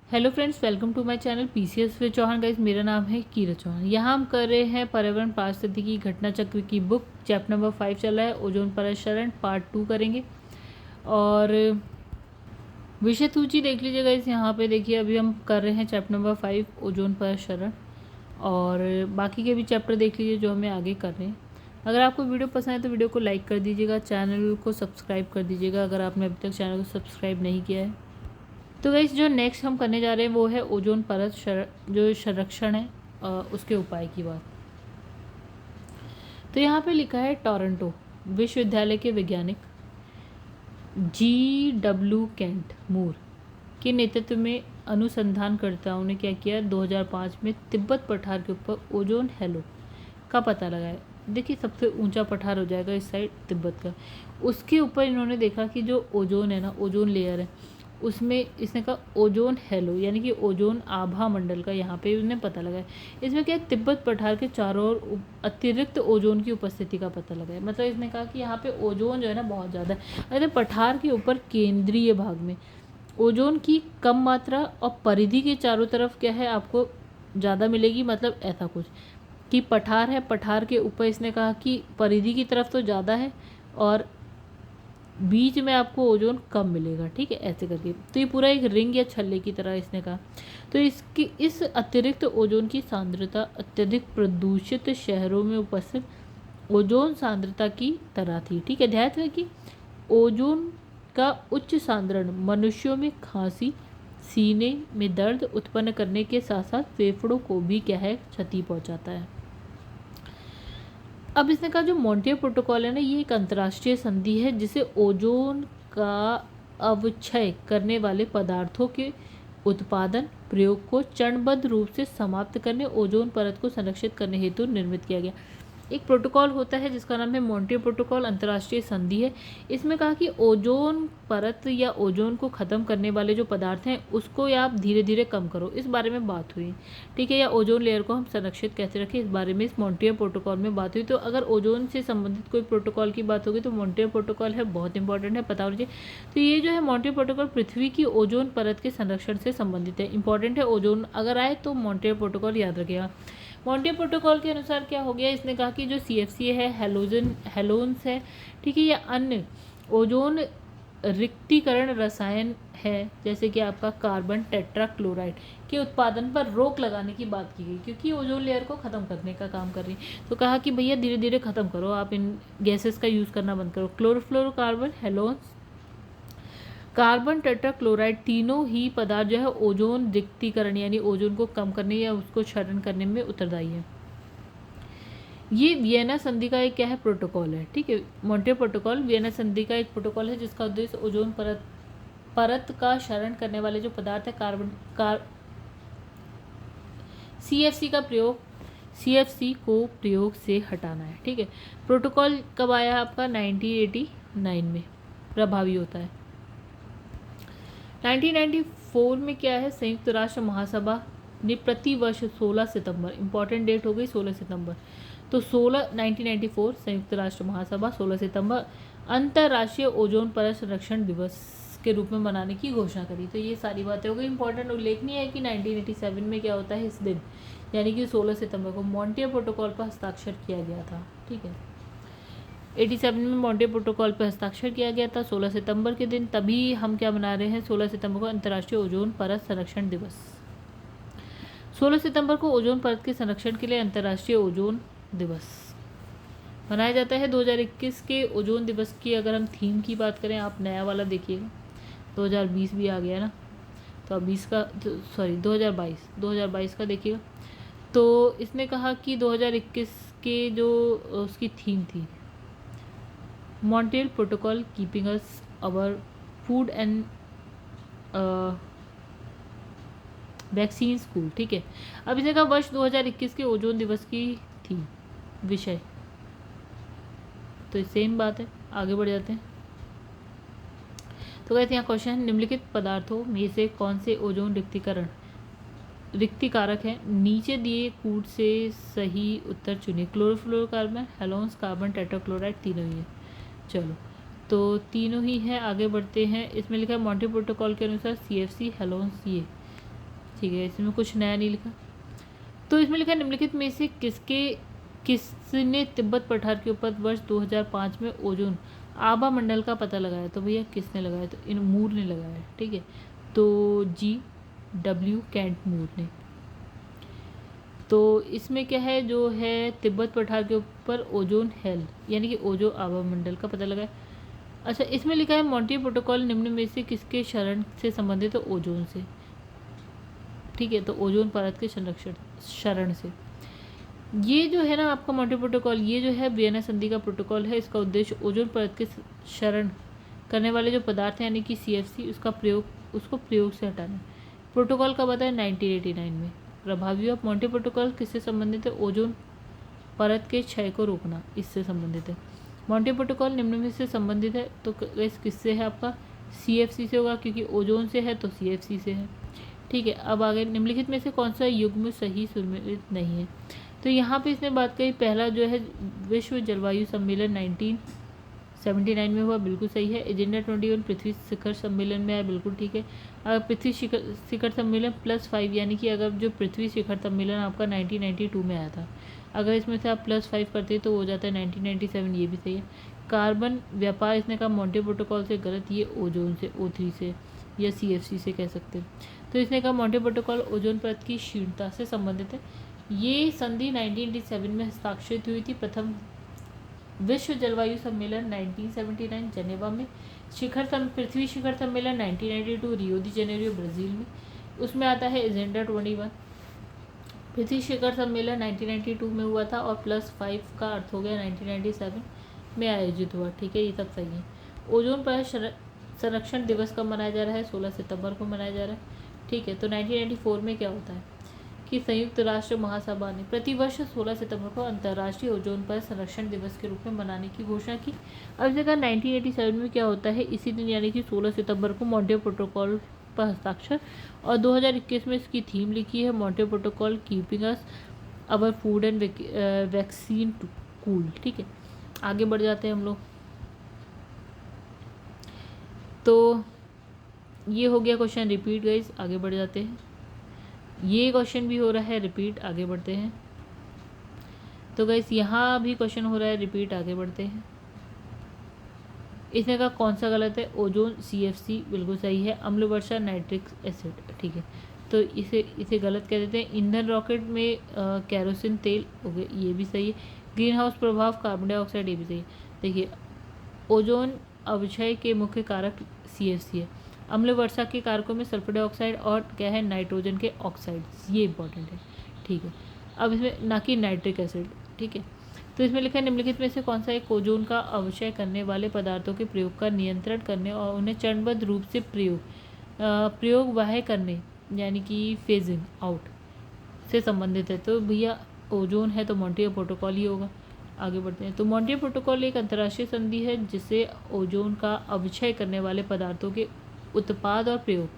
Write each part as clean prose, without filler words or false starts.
Hello friends, welcome to my channel PCS with Chauhan. Guys, मेरा नाम है कीरत चौहान। यहाँ हम कर रहे हैं पर्यावरण पारिस्थितिकी घटना चक्र की बुक, चैप्टर नंबर 5 चल रहा है, ओजोन परत क्षरण पार्ट 2 करेंगे। और विषय सूची देख लीजिए गाइस, यहाँ पे देखिए अभी हम कर रहे हैं चैप्टर नंबर 5 ओजोन परत क्षरण, और बाकी के भी चैप्टर देख लीजिए जो हमें आगे कर रहे हैं। अगर आपको वीडियो पसंद है तो वीडियो को लाइक कर दीजिएगा, चैनल को सब्सक्राइब कर दीजिएगा अगर आपने अभी तक चैनल को सब्सक्राइब नहीं किया है। तो गाइस, जो नेक्स्ट हम करने जा रहे हैं वो है ओजोन परत जो संरक्षण है उसके उपाय की बात। तो यहाँ पे लिखा है टोरंटो विश्वविद्यालय के वैज्ञानिक G.W. केंट मूर के नेतृत्व में अनुसंधानकर्ताओं ने क्या किया, 2005 में तिब्बत पठार के ऊपर ओजोन हैलो का पता लगाया। देखिए, सबसे ऊंचा पठार हो जाएगा इस साइड तिब्बत का। उसके ऊपर इन्होंने देखा कि जो ओजोन है ना, ओजोन लेयर है, उसमें इसने कहा ओजोन हैलो यानी कि ओजोन आभा मंडल का यहाँ पे उन्हें पता लगाया। इसमें क्या, तिब्बत पठार के चारों ओर अतिरिक्त ओजोन की उपस्थिति का पता लगाया। मतलब इसने कहा कि यहाँ पे ओजोन जो है ना बहुत ज़्यादा है। अरे, पठार के ऊपर केंद्रीय भाग में ओजोन की कम मात्रा और परिधि के चारों तरफ क्या है आपको ज़्यादा मिलेगी। मतलब ऐसा कुछ कि पठार है, पठार के ऊपर इसने कहा कि परिधि की तरफ तो ज़्यादा है और बीच में आपको ओजोन कम मिलेगा। ठीक है, ऐसे करके। तो ये पूरा एक रिंग या छल्ले की तरह इसने कहा। तो इसकी इस अतिरिक्त ओजोन की सांद्रता अत्यधिक प्रदूषित शहरों में उपस्थित ओजोन सांद्रता की तरह थी। ठीक है, ध्यान रखें कि ओजोन का उच्च सांद्रण मनुष्यों में खांसी, सीने में दर्द उत्पन्न करने के साथ साथ फेफड़ों को भी क्या है, क्षति पहुंचाता है। अब इसने कहा जो मॉन्ट्रियल प्रोटोकॉल है ना, ये एक अंतर्राष्ट्रीय संधि है जिसे ओजोन का अवक्षय करने वाले पदार्थों के उत्पादन प्रयोग को चरणबद्ध रूप से समाप्त करने, ओजोन परत को संरक्षित करने हेतु निर्मित किया गया। एक प्रोटोकॉल होता है जिसका नाम है मॉन्ट्रियल प्रोटोकॉल, अंतर्राष्ट्रीय संधि है। इसमें कहा कि ओजोन परत या ओजोन को ख़त्म करने वाले जो पदार्थ हैं उसको या आप धीरे धीरे कम करो, इस बारे में बात हुई। ठीक है, या ओजोन लेयर को हम संरक्षित कैसे रखें, इस बारे में इस मॉन्ट्रियल प्रोटोकॉल में बात हुई। तो अगर ओजोन से संबंधित कोई प्रोटोकॉल की बात होगी तो मॉन्ट्रियल प्रोटोकॉल है, बहुत इंपॉर्टेंट है, पता होना चाहिए। तो ये जो है मॉन्ट्रियल प्रोटोकॉल पृथ्वी की ओजोन परत के संरक्षण से संबंधित है, इंपॉर्टेंट है। ओजोन अगर आए तो मॉन्ट्रियल प्रोटोकॉल याद रखिएगा। मॉन्ट्रियल प्रोटोकॉल के अनुसार क्या हो गया, इसने कहा कि जो CFC है, हेलोन्स है, ठीक है, या अन्य ओजोन रिक्तीकरण रसायन है जैसे कि आपका कार्बन टेट्राक्लोराइड के उत्पादन पर रोक लगाने की बात की गई, क्योंकि ओजोन लेयर को ख़त्म करने का काम कर रही है। तो कहा कि भैया धीरे धीरे ख़त्म करो, आप इन गैसेस का यूज़ करना बंद करो। क्लोरोफ्लोरोकार्बन, हेलोन्स, कार्बन टेट्राक्लोराइड, तीनों ही पदार्थ जो है ओजोन रिक्तीकरण यानी ओजोन को कम करने या उसको क्षरण करने में उत्तरदायी है। ये वियना संधि का एक क्या है, प्रोटोकॉल है। ठीक है, मॉन्ट्रियल प्रोटोकॉल वियना संधि का एक प्रोटोकॉल है जिसका उद्देश्य ओजोन परत का क्षरण करने वाले जो पदार्थ है CFC को प्रयोग से हटाना है। ठीक है, प्रोटोकॉल कब आया आपका, 1989 में प्रभावी होता है। 1994 में क्या है, संयुक्त राष्ट्र महासभा ने प्रतिवर्ष 16 सितंबर, इंपॉर्टेंट डेट हो गई 16 सितंबर, तो 1994 संयुक्त राष्ट्र महासभा 16 सितंबर अंतर्राष्ट्रीय ओजोन परत संरक्षण दिवस के रूप में मनाने की घोषणा करी। तो ये सारी बातें हो गई। इंपॉर्टेंट उल्लेखनीय है कि 1987 में क्या होता है, इस दिन यानी कि 16 सितंबर को मॉन्ट्रियल प्रोटोकॉल पर हस्ताक्षर किया गया था। ठीक है, 87 में मॉन्ट्रियल प्रोटोकॉल पर हस्ताक्षर किया गया था 16 सितंबर के दिन। तभी हम क्या मना रहे हैं, 16 सितंबर को अंतर्राष्ट्रीय ओजोन परत संरक्षण दिवस। 16 सितंबर को ओजोन परत के संरक्षण के लिए अंतर्राष्ट्रीय ओजोन दिवस मनाया जाता है। 2021 के ओजोन दिवस की अगर हम थीम की बात करें, आप नया वाला देखिएगा, 2020 भी आ गया ना, तो अब 2022 का देखिएगा। तो इसने कहा कि 2021 के जो उसकी थीम थी, Montreal Protocol keeping us our food and vaccine school. ठीक है, अब इसने कहा वर्ष 2021 के ओजोन दिवस की थी विषय, तो सेम बात है। आगे बढ़ जाते हैं। तो कहते हैं यहाँ क्वेश्चन, निम्नलिखित पदार्थों में से कौन से ओजोन रिक्तिकारक है, नीचे दिए कूट से सही उत्तर चुनिए। क्लोरोफ्लोरोकार्बन, हेलोन्स, कार्बन टेट्राक्लोराइड, तीनों ही है। चलो, तो तीनों ही है, आगे बढ़ते हैं। इसमें लिखा है मॉन्ट्रियल प्रोटोकॉल के अनुसार CFC, हेलोन्स, ये ठीक है, इसमें कुछ नया नहीं लिखा। तो इसमें लिखा निम्नलिखित में से किसने तिब्बत पठार के ऊपर वर्ष 2005 में ओजोन आभा मंडल का पता लगाया? तो भैया किसने लगाया? तो इन मूर ने लगाया, ठीक है। तो GW कैंट मूर ने। तो इसमें क्या है, जो है तिब्बत पठार के ऊपर ओजोन हेल यानी कि ओजो आभा मंडल का पता लगाया। अच्छा, इसमें लिखा है मॉन्ट्रियल प्रोटोकॉल निम्न में से किसके शरण से संबंधित है? तो ओजोन से, ठीक है। तो ओजोन परत के शरण से। ये जो है ना आपका मॉन्ट्रियल प्रोटोकॉल, ये जो है वियना संधि का प्रोटोकॉल है। इसका उद्देश्य ओजोन परत के शरण करने वाले जो पदार्थ हैं यानी कि CFC उसको प्रयोग से हटाना। प्रोटोकॉल कब आता है? 1989 में। प्रभावी ऑफ मॉन्ट्रियल प्रोटोकॉल किससे संबंधित है? ओजोन परत के क्षय को रोकना, इससे संबंधित है। मॉन्ट्रियल प्रोटोकॉल निम्न में से संबंधित है, तो किससे है? आपका CFC से होगा, क्योंकि ओजोन से है तो CFC से है, ठीक है। अब आगे, निम्नलिखित में से कौन सा युग्म सही सम्मिलित नहीं है? तो यहाँ पे इसने बात कही, पहला जो है विश्व जलवायु सम्मेलन 1979 में हुआ, बिल्कुल सही है। एजेंडा 21 पृथ्वी शिखर सम्मेलन में आया, बिल्कुल ठीक है। अगर पृथ्वी शिखर सम्मेलन +5 यानी कि अगर जो पृथ्वी शिखर सम्मेलन आपका 1992 में आया था, अगर इसमें से आप +5 करते तो हो जाता है 1997, ये भी सही है। कार्बन व्यापार इसने कहा मॉन्ट्रियल प्रोटोकॉल से गलत, ये ओजोन से, O3 से या CFC से कह सकते हैं। तो इसने कहा मॉन्ट्रियल प्रोटोकॉल ओजोन परत की क्षीणता से संबंधित है। ये संधि 1987 में हस्ताक्षरित हुई थी। प्रथम विश्व जलवायु सम्मेलन 1979 जेनेवा में, पृथ्वी शिखर सम्मेलन 1992 रियो दी जेनेरियो ब्राज़ील में, उसमें आता है एजेंडा 21। पृथ्वी शिखर सम्मेलन 1992 में हुआ था और +5 का अर्थ हो गया 1997 में आयोजित हुआ, ठीक है, ये सब सही है। ओजोन परत संरक्षण दिवस कब मनाया जा रहा है? 16 सितंबर को मनाया जा रहा है, ठीक है। तो 1994 में क्या होता है कि संयुक्त राष्ट्र महासभा ने प्रतिवर्ष 16 सितंबर को अंतर्राष्ट्रीय ओजोन परत संरक्षण दिवस के रूप में मनाने की घोषणा की। अब जगह 1987 में क्या होता है, इसी दिन यानी कि 16 सितंबर को मॉन्ट्रियल प्रोटोकॉल पर हस्ताक्षर, और 2021 में इसकी थीम लिखी है Montreal Protocol keeping us our food and vaccine to cool, ठीक है। आगे बढ़ जाते हैं हम लोग। तो ये हो गया क्वेश्चन रिपीट गाइस, आगे बढ़ जाते हैं। ये क्वेश्चन भी हो रहा है रिपीट, आगे बढ़ते हैं। तो गाइस यहाँ भी क्वेश्चन हो रहा है रिपीट, आगे बढ़ते हैं। इसने कहा कौन सा गलत है? ओजोन CFC बिल्कुल सही है। अम्ल वर्षा नाइट्रिक एसिड, ठीक है। तो इसे गलत कह देते हैं। ईंधन रॉकेट में कैरोसिन तेल हो गया, ये भी सही है। ग्रीन हाउस प्रभाव कार्बन डाइऑक्साइड, ये भी सही है। देखिए, ओजोन अवक्षय के मुख्य कारक CFC है। अम्ल वर्षा के कारकों में सल्फर डाइऑक्साइड और क्या है, नाइट्रोजन के ऑक्साइड, ये इंपॉर्टेंट है, ठीक है। अब इसमें ना कि नाइट्रिक एसिड, ठीक है। तो इसमें लिखा है निम्नलिखित में से कौन सा एक ओजोन का अवक्षय करने वाले पदार्थों के प्रयोग का नियंत्रण करने और उन्हें चरणबद्ध रूप से प्रयोग वाह्य करने यानी कि फेजिंग आउट से संबंधित है? तो भैया ओजोन है तो मॉन्ट्रियल प्रोटोकॉल ही होगा। आगे बढ़ते हैं। तो मॉन्ट्रियल प्रोटोकॉल एक अंतर्राष्ट्रीय संधि है जिसे ओजोन का अवक्षय करने वाले पदार्थों के उत्पाद और प्रयोग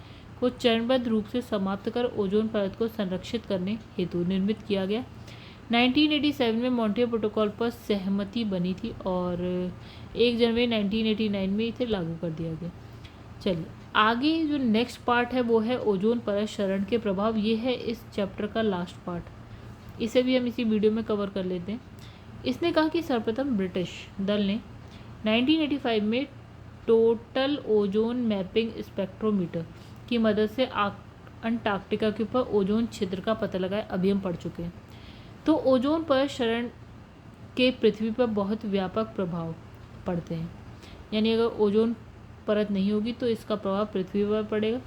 को चरणबद्ध रूप से समाप्त कर ओजोन परत को संरक्षित करने हेतु निर्मित किया गया। 1987 में मॉन्ट्रियल प्रोटोकॉल पर सहमति बनी थी और 1 जनवरी 1989 में इसे लागू कर दिया गया। चलिए आगे जो नेक्स्ट पार्ट है वो है ओजोन परत क्षरण के प्रभाव। ये है इस चैप्टर का लास्ट पार्ट, इसे भी हम इसी वीडियो में कवर कर लेते हैं। इसने कहा कि सर्वप्रथम ब्रिटिश दल ने 1985 में टोटल ओजोन मैपिंग स्पेक्ट्रोमीटर की मदद से अंटार्कटिका के ऊपर ओजोन छिद्र का पता लगाया। अभी हम पढ़ चुके हैं। तो ओजोन परत क्षरण के पृथ्वी पर बहुत व्यापक प्रभाव पड़ते हैं, यानी अगर ओजोन परत नहीं होगी तो इसका प्रभाव पृथ्वी पर पड़ेगा।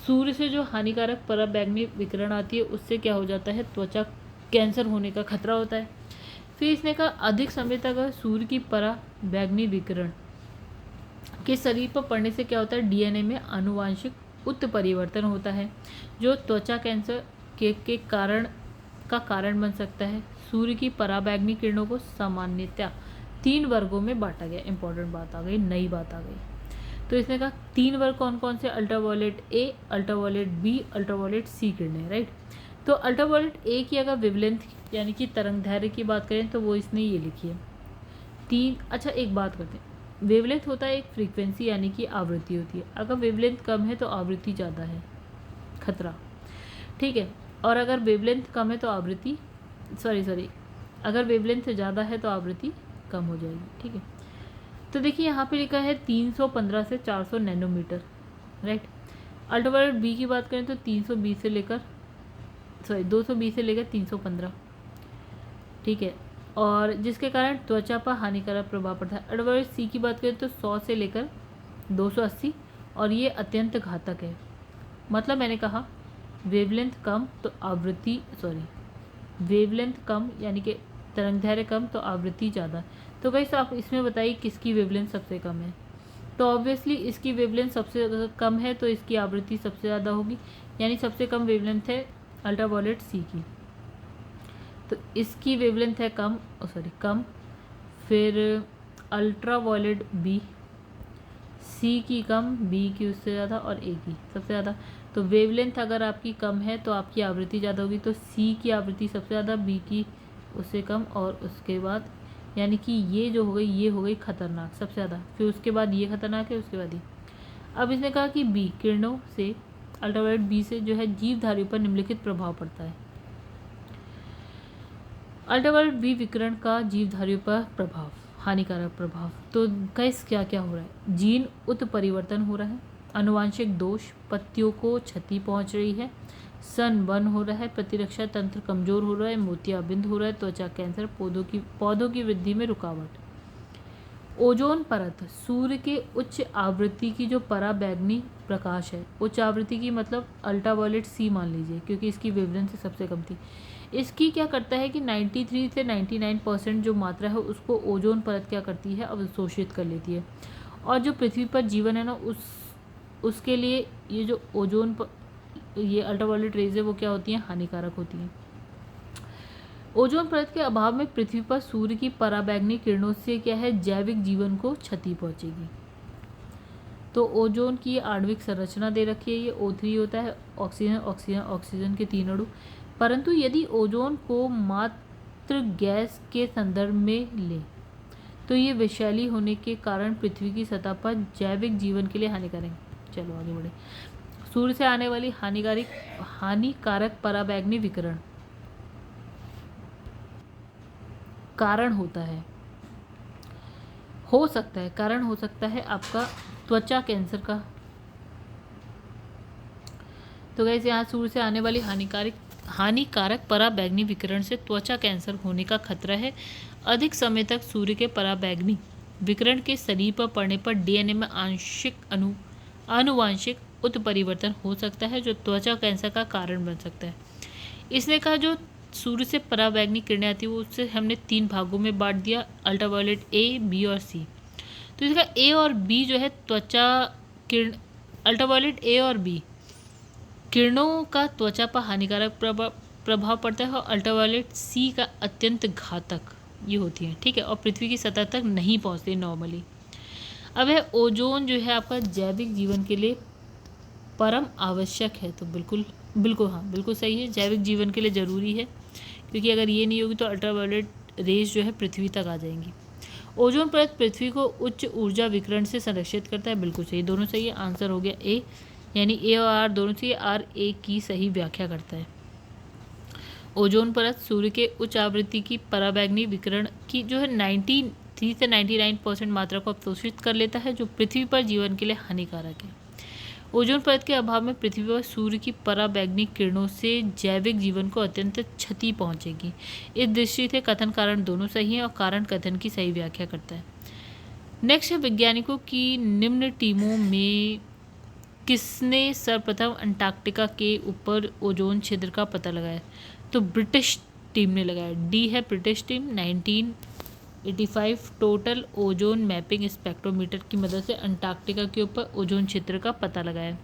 सूर्य से जो हानिकारक पराबैंगनी विकिरण आती है उससे क्या हो जाता है, त्वचा कैंसर होने का खतरा होता है। फिर इसने कहा अधिक समय तक अगर सूर्य की पराबैंगनी विकिरण के शरीर पर पड़ने से क्या होता है, DNA में आनुवांशिक उत्परिवर्तन होता है जो त्वचा कैंसर के कारण बन सकता है। सूर्य की पराबैंगनी किरणों को सामान्यतः 3 वर्गों में बांटा गया। इंपॉर्टेंट बात आ गई, नई बात आ गई। तो इसने कहा 3 वर्ग कौन कौन से, ultraviolet A, ultraviolet B, ultraviolet C किरणें, राइट। तो अल्ट्रावायलेट A की अगर वेवलेंथ यानी कि तरंग दैर्घ्य की बात करें तो वो इसने ये लिखी है 3। अच्छा एक बात करते हैं, वेवलेंथ होता है एक फ्रीक्वेंसी यानी कि आवृत्ति होती है। अगर वेवलेंथ कम है तो आवृत्ति ज़्यादा है, खतरा। ठीक है। और अगर वेवलेंथ कम है तो आवृत्ति अगर वेवलेंथ ज़्यादा है तो आवृत्ति कम हो जाएगी। ठीक है, तो देखिए यहाँ पे लिखा है 315 से 400 नैनोमीटर, राइट। अल्ट्रावायलेट बी की बात करें तो 220 से लेकर 315, ठीक है, और जिसके कारण त्वचा पर हानिकारक प्रभाव पड़ता है। अल्ट्रावायलेट सी की बात करें तो 100 से लेकर 280, और ये अत्यंत घातक है। मतलब मैंने कहा वेवलेंथ कम तो वेवलेंथ कम यानी कि तरंगदैर्घ्य कम तो आवृत्ति ज़्यादा। तो गाइस आप इसमें बताइए किसकी वेवलेंथ सबसे कम है। तो ऑब्वियसली इसकी वेवलेंथ सबसे कम है तो इसकी आवृत्ति सबसे ज़्यादा होगी, यानी सबसे कम वेवलेंथ है अल्ट्रावायलेट सी की, तो इसकी वेवलेंथ है कम। फिर अल्ट्रावायलेट बी, सी की कम, बी की उससे ज़्यादा और ए की सबसे ज़्यादा। तो वेवलेंथ अगर आपकी कम है तो आपकी आवृत्ति ज़्यादा होगी, तो सी की आवृत्ति सबसे ज़्यादा, बी की उससे कम, और उसके बाद यानी कि ये जो हो गई ये हो गई खतरनाक सबसे ज़्यादा, फिर उसके बाद ये खतरनाक है, उसके बाद ये। अब इसने कहा कि बी किरणों से, अल्ट्रावायलेट बी से जो है जीवधारियों पर निम्नलिखित प्रभाव पड़ता है। अल्ट्रावायलेट बी विकिरण का जीवधारियों पर प्रभाव, हानिकारक प्रभाव। तो कैसे क्या क्या हो रहा है, जीन उत्परिवर्तन हो रहा है, आनुवांशिक दोष, पत्तियों को क्षति पहुंच रही है, सनबर्न हो रहा है, प्रतिरक्षा तंत्र कमजोर हो रहा है, मोतियाबिंद हो रहा है, त्वचा कैंसर, पौधों की वृद्धि में रुकावट। ओजोन परत, सूर्य के उच्च आवृत्ति की जो पराबैंगनी प्रकाश है, उच्च आवृत्ति की मतलब अल्ट्रावायलेट सी मान लीजिए, क्योंकि इसकी वेवलेंथ से सबसे कम थी। इसकी क्या करता है कि 93 से 99% जो मात्रा है उसको ओजोन परत क्या करती है, अवशोषित कर लेती है। और जो पृथ्वी पर जीवन है ना उसके लिए ये जो ये अल्ट्रावायलेट रेज है वो क्या होती हैं, हानिकारक होती हैं। ओजोन परत के अभाव में पृथ्वी पर सूर्य की पराबैंगनी किरणों से क्या है, जैविक जीवन को क्षति पहुंचेगी। तो ओजोन की आणविक संरचना दे रखी है, ये O3 होता है, ऑक्सीजन ऑक्सीजन ऑक्सीजन के 3 अणु। परंतु यदि ओजोन को मात्र गैस के संदर्भ में ले तो ये विषैली होने के कारण पृथ्वी की सतह पर जैविक जीवन के लिए हानिकारक है। चलो आगे बढ़े। सूर्य से आने वाली हानिकारक पराबैंगनी विकिरण कारण हो सकता है आपका त्वचा कैंसर का। तो गाइस यहाँ सूर्य से आने वाली हानिकारक पराबैंगनी विकिरण से त्वचा कैंसर होने का खतरा है। अधिक समय तक सूर्य के पराबैंगनी विकिरण के शरीर पर पड़ने पर डीएनए में आनुवांशिक उत्परिवर्तन हो सकता है जो त्वचा कैंसर का कारण बन सकता है। इसने कहा जो सूर्य से पराबैंगनी किरणें आती है वो उससे हमने 3 भागों में बांट दिया, अल्ट्रावायलेट ए, बी और सी। तो इसका ए और बी जो है त्वचा किरण, अल्ट्रावायलेट ए और बी किरणों का त्वचा पर हानिकारक प्रभाव पड़ता है, और अल्ट्रावायलेट सी का अत्यंत घातक ये होती है, ठीक है, और पृथ्वी की सतह तक नहीं पहुंचती नॉर्मली। अब है ओजोन जो है आपका जैविक जीवन के लिए परम आवश्यक है। तो बिल्कुल सही है, जैविक जीवन के लिए ज़रूरी है, क्योंकि अगर ये नहीं होगी तो अल्ट्रावायलेट रेज जो है पृथ्वी तक आ जाएंगी। ओजोन परत पृथ्वी को उच्च ऊर्जा विकिरण से संरक्षित करता है, बिल्कुल सही, दोनों सही है। आंसर हो गया ए, यानी ए और आर दोनों सही, आर ए की सही व्याख्या करता है। ओजोन परत सूर्य के उच्च आवृत्ति की पराबैंगनी विकिरण की जो है 93 से 99% मात्रा को अवशोषित कर लेता है, जो पृथ्वी पर जीवन के लिए हानिकारक है। ओजोन परत के अभाव में पृथ्वी पर सूर्य की पराबैंगनी किरणों से जैविक जीवन को अत्यंत क्षति पहुंचेगी। इस दृष्टि से कथन कारण दोनों सही हैं और कारण कथन की सही व्याख्या करता है। नेक्स्ट है वैज्ञानिकों की निम्न टीमों में किसने सर्वप्रथम अंटार्कटिका के ऊपर ओजोन छिद्र का पता लगाया? तो ब्रिटिश टीम ने लगाया। डी है British team. 1985 total ozone mapping spectrometer की मदद से अंटार्कटिका के ऊपर ओजोन छिद्र का पता लगाया।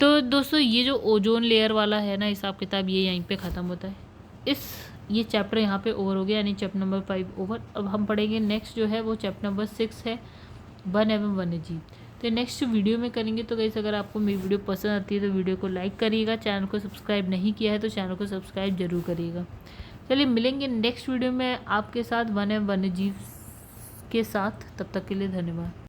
तो दोस्तों ये जो ओजोन लेयर वाला है ना हिसाब किताब, ये यहीं पे ख़त्म होता है। ये चैप्टर यहाँ पे ओवर हो गया, यानी चैप्टर नंबर 5 ओवर। अब हम पढ़ेंगे नेक्स्ट जो है वो चैप्टर नंबर 6 है, वन एवं वन्यजीव। तो नेक्स्ट वीडियो में करेंगे। तो गाइस अगर आपको मेरी वीडियो पसंद आती है तो वीडियो को लाइक करिएगा, चैनल को सब्सक्राइब नहीं किया है तो चैनल को सब्सक्राइब जरूर करिएगा। चलिए मिलेंगे नेक्स्ट वीडियो में आपके साथ वन एवं वन्यजीव के साथ, तब तक के लिए धन्यवाद।